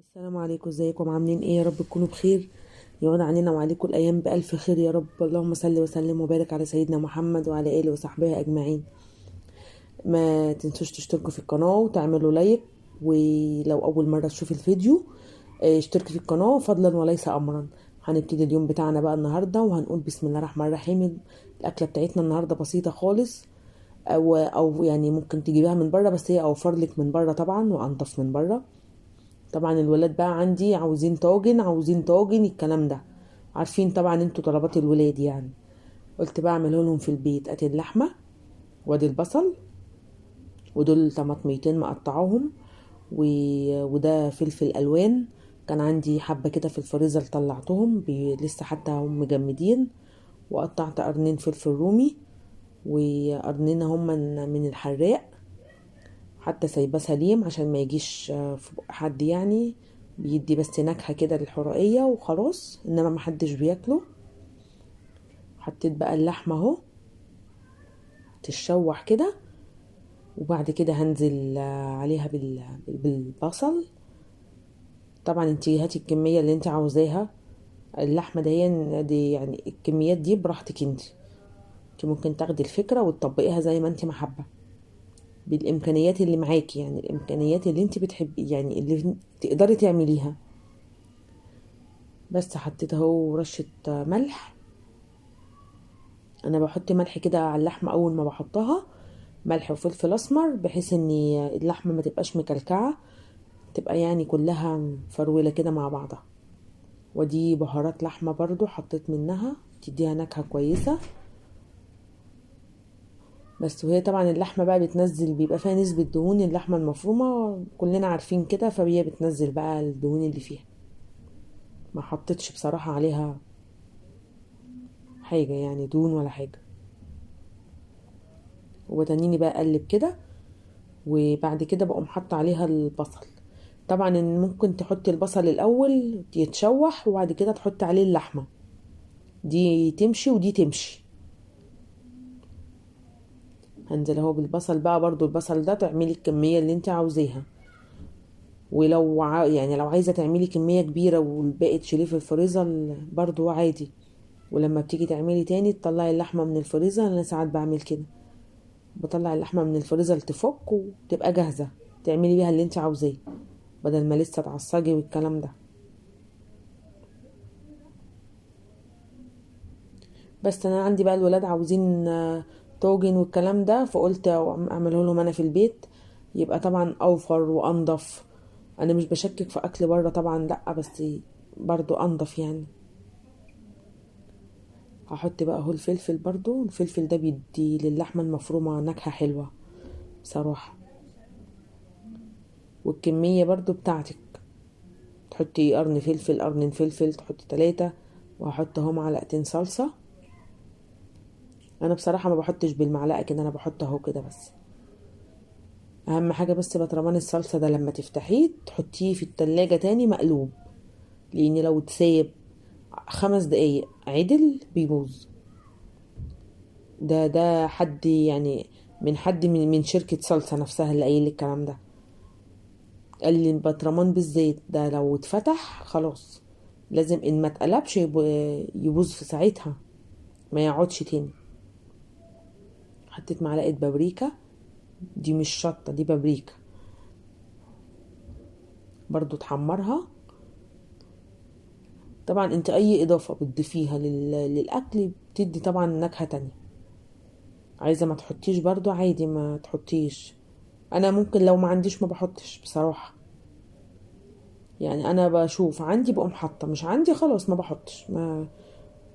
السلام عليكم، ازيكم؟ عاملين ايه؟ يا رب تكونوا بخير. يعود علينا وعليكم الايام بالف خير يا رب. اللهم صل وسلم وبارك على سيدنا محمد وعلى اله وصحبه اجمعين. ما تنسوش تشتركوا في القناه وتعملوا لايك، ولو اول مره تشوف الفيديو اشتركي في القناه فضلا وليس امرا. هنبتدي اليوم بتاعنا بقى النهارده وهنقول بسم الله الرحمن الرحيم. الاكله بتاعتنا النهارده بسيطه خالص، او يعني ممكن تجيبيها من بره، بس هي اوفر لك من بره طبعا وانضف من بره. طبعا الولاد بقى عندي عاوزين طاجن عاوزين طاجن الكلام ده، عارفين طبعا انتوا طلبات الولاد يعني. قلت بقى اعمله لهم في البيت. ادي اللحمه وادي البصل ودول طماطميتين مقطعوهم وده فلفل الوان. كان عندي حبه كده في الفريزر طلعتهم لسه حتى هم مجمدين. وقطعت قرنين فلفل رومي وقرنين هم من الحراق، حتى سايباه سليم عشان ما يجيش في بق حد يعني. بيدي بس نكهة كده للحرقية وخلاص، انما ما حدش بياكله. حطيت بقى اللحمة اهو تتشوح كده، وبعد كده هنزل عليها بالبصل. طبعا انتي هاتي الكمية اللي انتي عاوزاها. اللحمة دي يعني الكميات دي براحتك انتي ممكن تاخدي الفكرة وتطبقيها زي ما انتي محبة، بالامكانيات اللي معاكي، يعني الامكانيات اللي انتي بتحبي يعني اللي تقدري تعمليها. بس حطيت اهو رشة ملح. انا بحط ملح كده على اللحمة اول ما بحطها، ملح وفلفل اسمر، بحيث ان اللحمة ما تبقاش مكلكعة، تبقى يعني كلها فرولة كده مع بعضها. ودي بهارات لحمة برضو حطيت منها تديها نكهة كويسة. بس وهي طبعا اللحمة بقى بتنزل، بيبقى فيها نسبة دهون، اللحمة المفرومة كلنا عارفين كده، فهي بتنزل بقى الدهون اللي فيها. ما حطيتش بصراحة عليها حاجة يعني دهون ولا حاجة. وبتنيني بقى اقلب كده، وبعد كده بقوم حاطه عليها البصل. طبعا إن ممكن تحطي البصل الاول يتشوح وبعد كده تحطي عليه اللحمه، دي تمشي ودي تمشي. هنزل اهو بالبصل بقى، برضو البصل ده تعملي الكميه اللي انت عاوزاها. ولو يعني لو عايزه تعملي كميه كبيره والباقي تشيليه في الفريزر برضو عادي. ولما بتيجي تعملي تاني تطلعي اللحمه من الفريزر، انا ساعات بعمل كده، بطلع اللحمه من الفريزر تفك وتبقى جاهزه تعملي بيها اللي انت عاوزاه، بدل ما لسه تعصجي والكلام ده. بس انا عندي بقى الولاد عاوزين طاجن والكلام ده، فقلت اعمله لهم انا في البيت، يبقى طبعا اوفر وانضف. انا مش بشكك في اكل بره طبعا، لا، بس برضو انضف يعني. هحط بقى اهو الفلفل، برضو الفلفل ده بيدي للحمة المفرومة نكهة حلوة بصراحة. والكمية برضو بتاعتك، تحطي قرن فلفل قرنين فلفل، تحطي 3. وهحط اهو معلقتين صلصة. انا بصراحة ما بحطش بالمعلقة كده، انا بحط اهو كده بس. اهم حاجة بس برطمان الصلصة ده لما تفتحيه تحطيه في التلاجة تاني مقلوب، لان لو اتساب 5 دقايق عدل بيبوظ. ده حد يعني، من حد من شركة صلصة نفسها اللي قايل الكلام ده. قال لي البطرمان بالزيت ده لو اتفتح خلاص، لازم ان ما اتقلبش يبوظ في ساعتها، ما يقعدش تاني. حطيت معلقة بابريكا، دي مش شطة، دي بابريكا، برضو تحمرها. طبعا انت اي اضافة بتضيفيها للاكل بتدي طبعا نكهة تانية. عايزة ما تحطيش برضو عادي ما تحطيش. انا ممكن لو ما عنديش ما بحطش بصراحة، يعني انا بشوف عندي بقوم حاطة، مش عندي خلاص ما بحطش، ما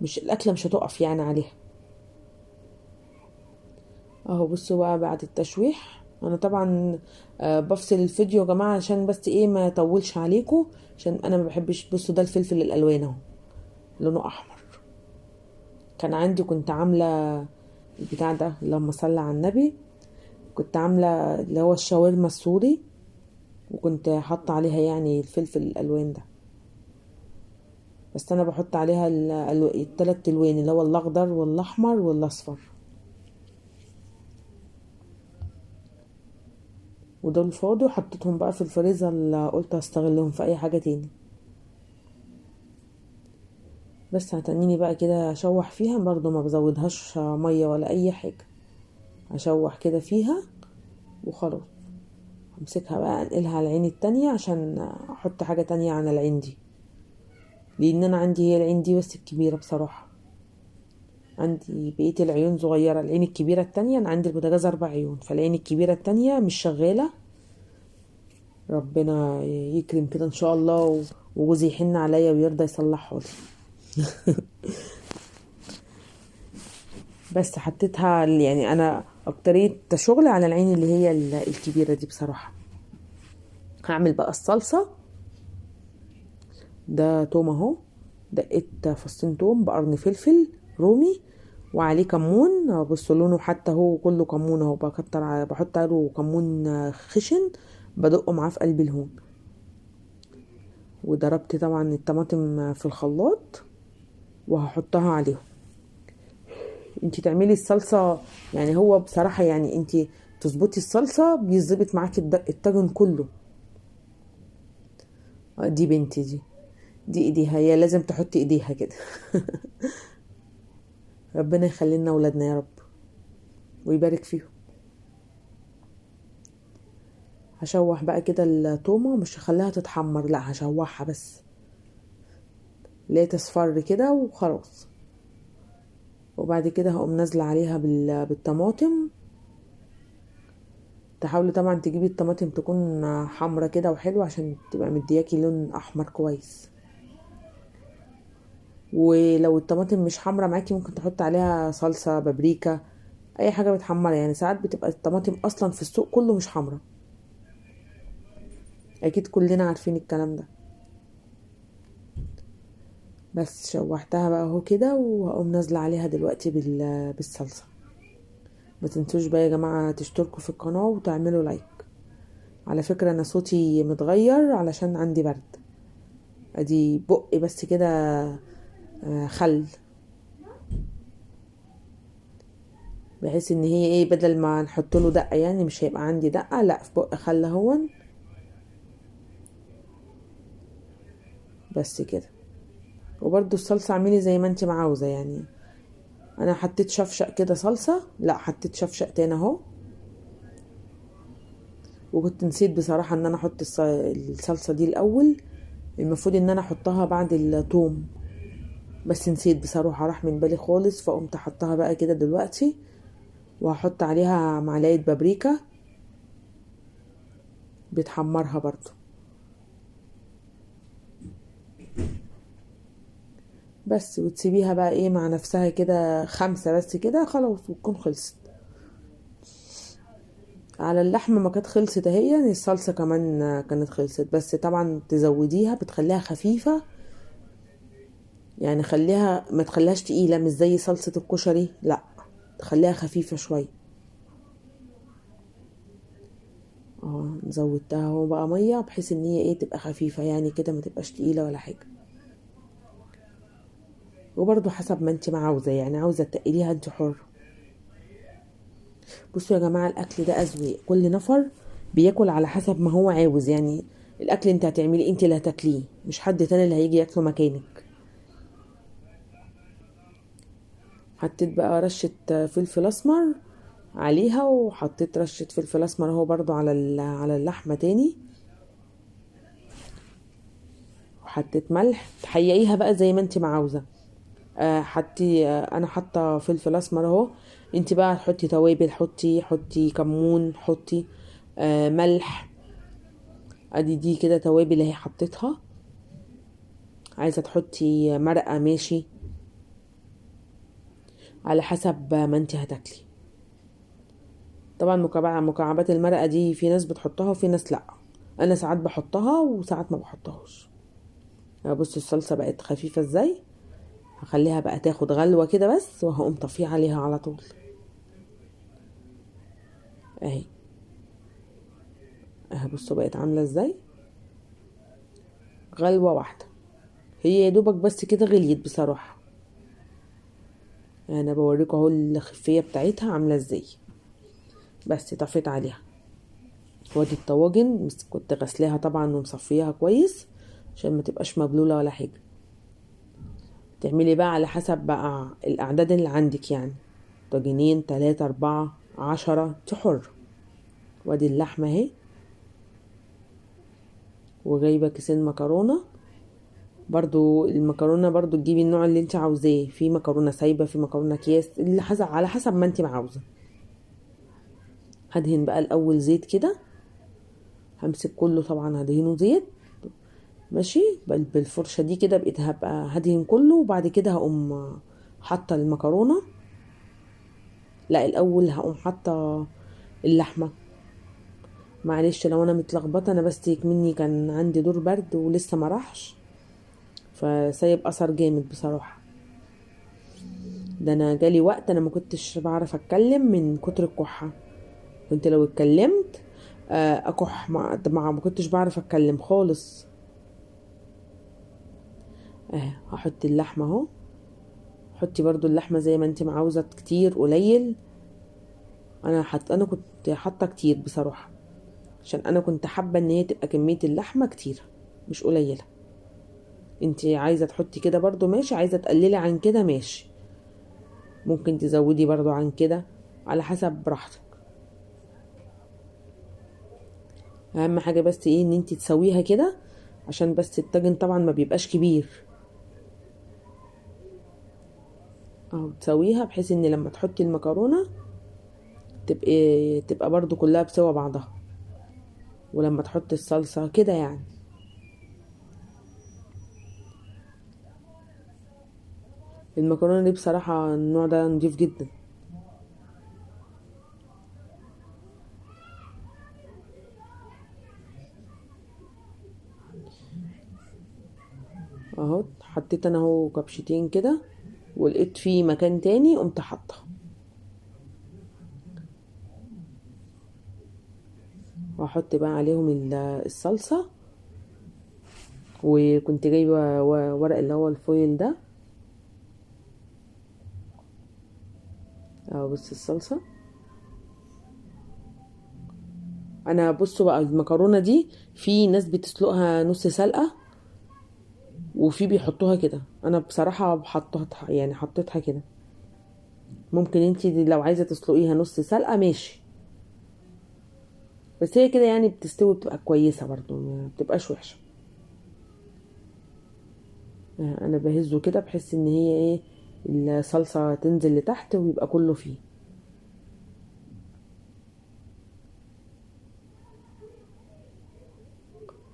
مش الاكلة مش هتقف يعني عليها. اهو بصوا بقى بعد التشويح انا طبعا بفصل الفيديو يا جماعة عشان بس ايه ما يطولش عليكم، عشان انا ما بحبش. بصوا ده الفلفل الالوان اهو لونه احمر. كان عندي كنت عاملة البتاع ده، اللهم صل على النبي، كنت عاملة اللي هو الشاورما السوري، وكنت حاطة عليها يعني الفلفل الألوان ده. بس أنا بحط عليها التلات ألوان، اللي هو الأخضر والأحمر والأصفر. ودول فاضي وحطيتهم بقى في الفريزر، قلت هستغلهم في اي حاجة تاني. بس هتنيني بقى كده اشوح فيها برضو، ما بزودهاش مية ولا اي حاجة، اشوح كده فيها وخلاص. امسكها بقى انقلها على العين التانية عشان احط حاجة تانية على العين دي، لان انا عندي هي العين دي بس الكبيرة بصراحة. عندي بقية العيون صغيرة، العين الكبيرة التانية انا عندي البوتاجاز 4 عيون، فالعين الكبيرة التانية مش شغالة. ربنا يكرم كده ان شاء الله وجوزي يحن عليا ويرضى يصلحها لي. بس حطيتها يعني انا اكتريت شغل على العين اللي هي الكبيرة دي بصراحة. هعمل بقى الصلصة. ده توم اهو، دقيت فصين توم بقرن فلفل رومي وعليه كمون. بص لونه حتى هو كله كمون اهو، بحط له كمون خشن، بدقه معاه في قلب الهون. وضربت طبعا الطماطم في الخلاط وهحطها عليهم. انتي تعملي الصلصة يعني، هو بصراحة يعني انتي تظبطي الصلصة بيظبط معاكي الطاجن كله. دي بنتي دي ايديها، هي لازم تحطي ايديها كده. ربنا يخلي لنا اولادنا يا رب ويبارك فيهم. هشوح بقى كده التومة، مش هخليها تتحمر، لا هشوحها بس ليه تصفر كده وخلاص. وبعد كده هقوم نازله عليها بالطماطم. تحاولي طبعا تجيبي الطماطم تكون حمرة كده وحلوة عشان تبقى مدياكي لون احمر كويس. ولو الطماطم مش حمرة معاكي ممكن تحط عليها صلصة بابريكا، اي حاجة متحمرة يعني. ساعات بتبقى الطماطم اصلا في السوق كله مش حمرة، اكيد كلنا عارفين الكلام ده. بس شوحتها بقى اهو كده، وهقوم نازله عليها دلوقتي بالصلصه. ما تنسوش بقى يا جماعه تشتركوا في القناه وتعملوا لايك. على فكره انا صوتي متغير علشان عندي برد، ادي بقي بس كده خل، بحيث ان هي ايه بدل ما نحط له دقه يعني مش هيبقى عندي دقه، لا في بقي خل اهون. بس كده. وبرده الصلصه اعملي زي ما انت ما عاوزه يعني. انا حطيت شفشق كده صلصه، لا حطيت شفشق تاني اهو. وكنت نسيت بصراحة ان انا احط الصلصة دي الاول، المفروض ان انا احطها بعد الثوم، بس نسيت بصراحة، راح من بالي خالص، فقمت احطها بقى كده دلوقتي. وهحط عليها معلقة بابريكا بتحمرها برضو. بس وتسيبيها بقى ايه مع نفسها كده 5 بس كده خلاص وتكون خلصت. على اللحمة ما كانت خلصت اهي، يعني الصلصة كمان كانت خلصت، بس طبعا تزوديها بتخليها خفيفة يعني. خليها ما تخليهاش تقيلة مش زي صلصة الكشري، لا تخليها خفيفة شوية. زودتها اهو بقى مية بحيث ان هي ايه تبقى خفيفة يعني كده، ما تبقاش تقيلة ولا حاجة. وبرضو حسب ما انت ما عاوزة يعني، عاوزة تقليها انت حر. بصوا يا جماعة الاكل ده اذواق، كل نفر بياكل على حسب ما هو عاوز يعني. الاكل انت هتعمليه انت اللي هتاكليه، مش حد تاني اللي هيجي ياكله مكانك. حطيت بقى رشة فلفل اسمر عليها، وحطيت رشة فلفل اسمر اهو برضو على اللحمة تاني. وحطيت ملح، تحيقيها بقى زي ما انت ما عاوزة. حطي انا حاطه فلفل اسمر اهو. انت بقى تحطي توابل، حطي كمون، حطي ملح. ادي دي كده توابل اهي حطيتها. عايزه تحطي مرقه ماشي، على حسب ما انت هتاكلي. طبعا مكعبات المرقه دي في ناس بتحطها وفي ناس لا. انا ساعات بحطها وساعات ما بحطهاش. بص الصلصه بقت خفيفه ازاي. هخليها بقى تاخد غلوه كده بس، وهقوم طفيه عليها على طول اهي. بصوا بقت عامله ازاي، غلوه واحده. هي يا دوبك بس كده غليت بصراحه. انا بوريكم اهو الخفيه بتاعتها عامله ازاي. بس طفيت عليها. وادي الطواجن كنت غسلاها طبعا ومصفياها كويس عشان ما تبقاش مبلولة ولا حاجة. تعملي بقى على حسب بقى الاعداد اللي عندك، يعني طاجنين 3 4 10 انت حر. وادي اللحمة اهي، وجايبة كيسين مكرونة. برضو المكرونة برضو تجيبي النوع اللي انت عاوزاه، في مكرونة سايبة، في مكرونة اكياس، اللي على حسب ما انت عاوزة. هدهن بقى الاول زيت كده، همسك كله طبعا هدهنه زيت ماشي بالفرشة دي كده، بقيت هبقى هدهن كله وبعد كده هقوم حاطة المكرونة. لا الاول هقوم حاطة اللحمة. معلش لو انا متلخبطة، انا بس مني كان عندي دور برد ولسه ما راحش، فسايب اثر جامد بصراحة. ده انا جالي وقت انا ما كنتش بعرف اتكلم من كتر الكحة. كنت لو اتكلمت اكح، ما كنتش بعرف اتكلم خالص. هحط اللحمة اهو. حطي برضو اللحمة زي ما انت عاوزة، كتير قليل. انا كنت حاطة كتير بصراحة، عشان انا كنت حابة ان هي تبقى كمية اللحمة كتير مش قليلة. انت عايزة تحطي كده برضو ماشي، عايزة تقللي عن كده ماشي، ممكن تزودي برضو عن كده على حسب براحتك. اهم حاجة بس ايه، ان انت تسويها كده، عشان بس الطاجن طبعا ما بيبقاش كبير. اهو تسويها بحيث ان لما تحطي المكرونة تبقى برضو كلها بسوا بعضها، ولما تحطي الصلصة كده يعني. المكرونة دي بصراحة النوع ده نضيف جدا. اهو حطيت انا اهو كبشتين كده، ولقيت في مكان تاني قمت حاطه. واحط بقى عليهم الصلصة. وكنت جايبة ورق اللي هو الفويل ده. اهو بص الصلصة. انا بصوا بقى المكرونة دي، في ناس بتسلقها نص سلقة وفي بيحطوها كده، انا بصراحة حطيتها يعني حطيتها كده. ممكن انتي لو عايزة تسلقيها نص سلقة ماشي، بس هي كده يعني بتستوي، بتبقى كويسة برضو ما بتبقاش وحشة. انا بهزه كده بحس ان هي ايه، الصلصة تنزل لتحت ويبقى كله فيه.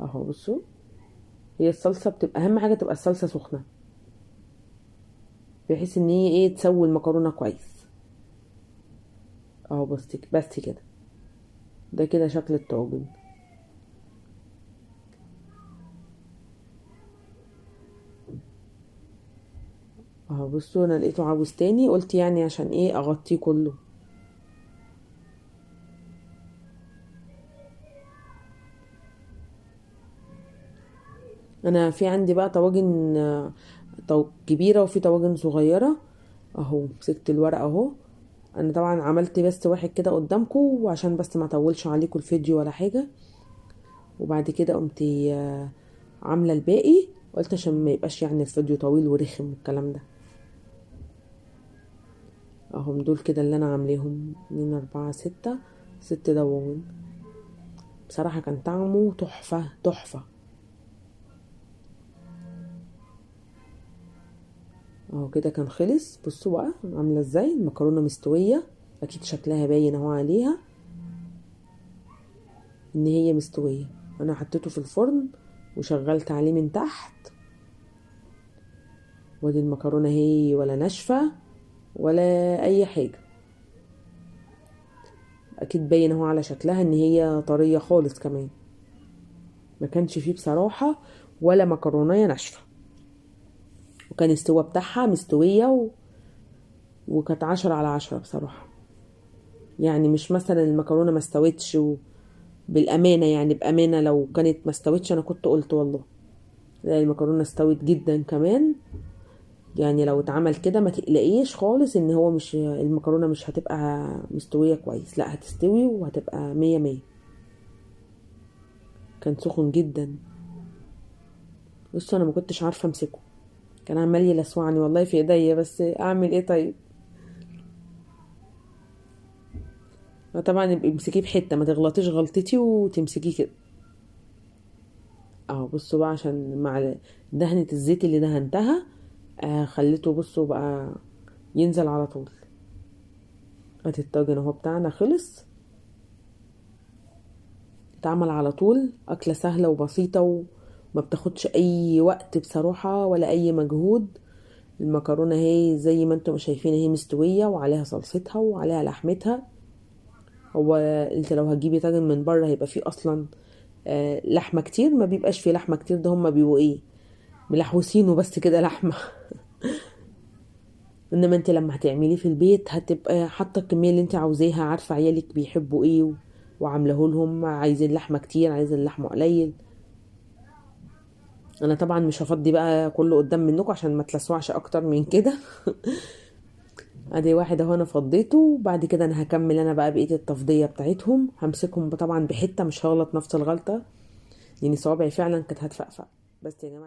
اهو بصوا، هي الصلصة بتبقى اهم حاجة تبقى الصلصة سخنة، بحيث ان هي ايه تسوي المكرونة كويس. اهو بس كده، ده كده شكل الطاجن. اهو بصوا، انا لقيته عاوز تاني، قلت يعني عشان ايه اغطيه كله. انا في عندي بقى طواجن كبيرة وفي طواجن صغيرة. اهو مسكت الورق اهو. انا طبعا عملت بس واحد كده قدامكم، وعشان بس ما اطولش عليكم الفيديو ولا حاجة. وبعد كده قمت عاملة الباقي، قلت عشان ما يبقاش يعني الفيديو طويل ورخم والكلام ده. اهم دول كده اللي انا عاملاهم، 2 4 6 6 دواجن. بصراحة كان طعمه تحفة تحفة. اهو كده كان خلص. بصوا بقى عاملة ازاي المكرونة مستوية، اكيد شكلها باين اهو عليها ان هي مستوية. انا حطيته في الفرن وشغلت عليه من تحت. ودي المكرونة هي ولا ناشفة ولا اي حاجة، اكيد باين اهو على شكلها ان هي طرية خالص كمان. ما كانش فيه بصراحة ولا مكرونة ناشفة، وكان السوا بتاعها مستوية وكانت 10/10 بصراحة. يعني مش مثلا المكرونة ما استوتش بالأمانة، يعني بأمانة لو كانت ما استوتش أنا كنت قلت والله. لا المكرونة استوت جدا كمان. يعني لو اتعمل كده ما تقلقيش خالص ان هو مش المكرونة مش هتبقى مستوية كويس، لا هتستوي وهتبقى 100 100. كان سخن جدا. بصوا انا ما كنتش عارفه امسكه، كان عمال يلسوعني والله في ايديا، بس اعمل ايه طيب. طبعا يبقى امسكيه بحته، ما تغلطيش غلطتي وتمسكيه كده. اهو بصوا بقى، عشان مع دهنة الزيت اللي دهنتها خليته بصوا بقى ينزل على طول. ادي الطاجن اهو بتاعنا خلص، اتعمل على طول، اكلة سهلة وبسيطة وما بتاخدش اي وقت بصراحة ولا اي مجهود. المكرونة هي زي ما انتم شايفين اهي مستوية، وعليها صلصتها وعليها لحمتها. هو انت لو هتجيبي طاجن من بره هيبقى فيه اصلا لحمة كتير، ما بيبقاش فيه لحمة كتير، ده هما بيبقوا ايه ملحوسين وبس كده لحمة. انما انت لما هتعمليه في البيت هتبقى حاطه الكميه اللي انت عاوزاها، عارفه عيالك بيحبوا ايه وعامله لهم، عايزين لحمه كتير عايزين لحمه قليل. انا طبعا مش هفضي بقى كله قدام منكم عشان ما تلسوعش اكتر من كده. ادي واحد اهو انا فضيته، وبعد كده انا هكمل انا بقى بقيه التفضيه بتاعتهم، همسكهم طبعا بحته، مش هغلط نفس الغلطه، يعني صوابعي فعلا كانت هتفقفق. بس يا جماعه